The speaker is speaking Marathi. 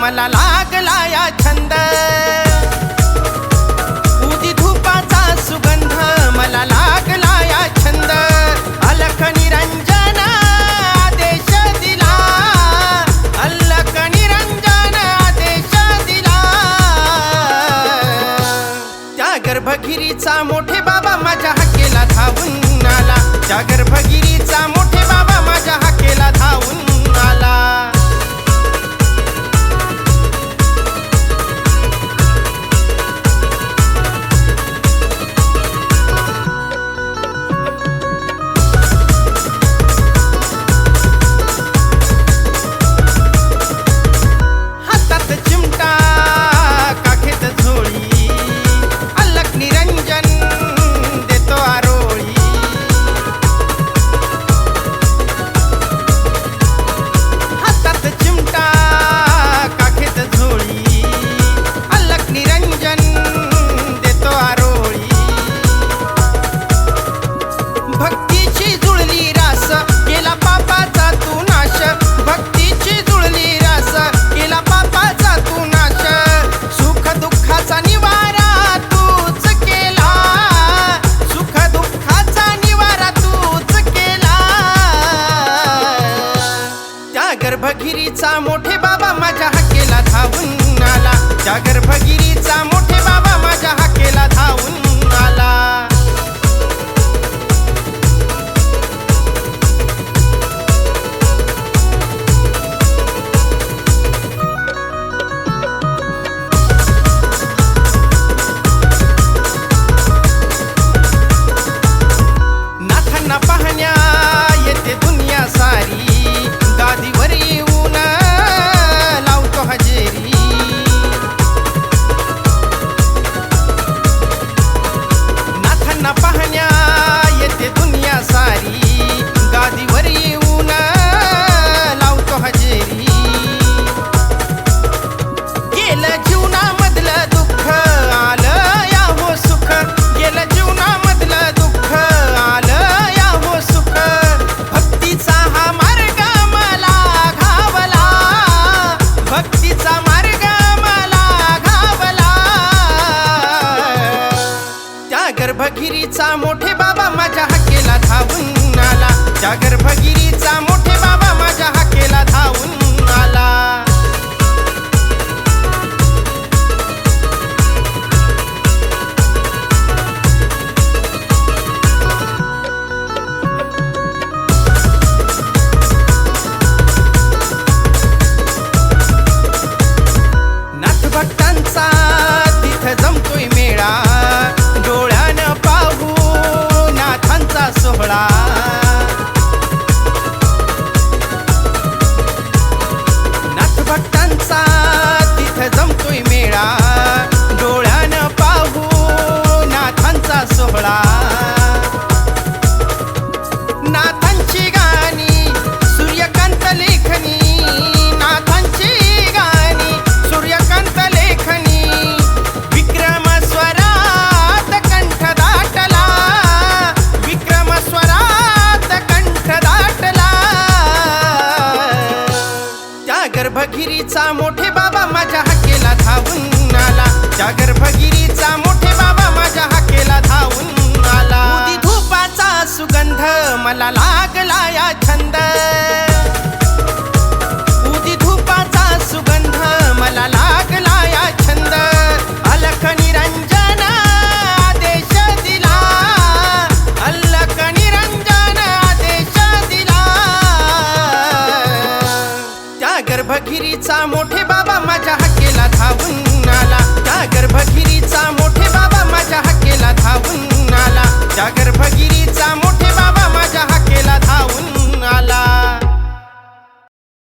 मला लागला या छंद, उदी धूपाचा सुगंध मला लागला या छंद, अलख निरंजन आदेश दिला, अलख निरंजन आदेश दिला, त्या गर्भगिरीचा मोठे बाबा माझ्या हाकेला धावून आला, त्या गर्भगिरीचा मोठे बाबा माझ्या हाकेला धावून आला. गर्भगिरीचा मोठे बाबा माझ्या हाकेला धावून आला, त्या गर्भगिरीचा मोठे बाबा माझ्या हाकेला धावून आला. नाथांना पाहण्या येते दुनिया सारी, गादीवर येऊन लावतो हजेरी, नाथांना पाहण्या येते दुनिया सारी, गादीवर येऊन लावतो हजेरी, गेलं जीवनामधलं दुःख आलं या हो सुख, गेलं जीवनामधलं दुःख आलं या हो सुख, भक्तीचा हा मार्ग भक्तीचा मार्ग मला घावला, त्या गर्भगिरीचा मोठे बाबा माझ्या हाकेला धावून आला, त्या गर्भगिरीचा मोठे बाबा माझ्या हाकेला धावून आला. भक्तांचा तिथं जमतोय मेळा, डोळ्यानं पाहू नाथांचा सोहळा, नाथ भक्तांचा तिथं जमतोय मेळा, डोळ्यानं पाहू नाथांचा सोहळा, नाथांची गाणी सूर्यकांत लेखनी, नाथांची गाणी सूर्यकांत लेखनी, विक्रम स्वरात कंठ दाटला, विक्रम स्वरात कंठ दाटला, त्या गर्भगिरीचा मोठे बाबा माझ्या हाकेला धावून आला, त्या गर्भगिरीचा मोठे बाबा माझ्या हाकेला धावून आला. उदी धूपाचा सुगंध मला लागला या छंद.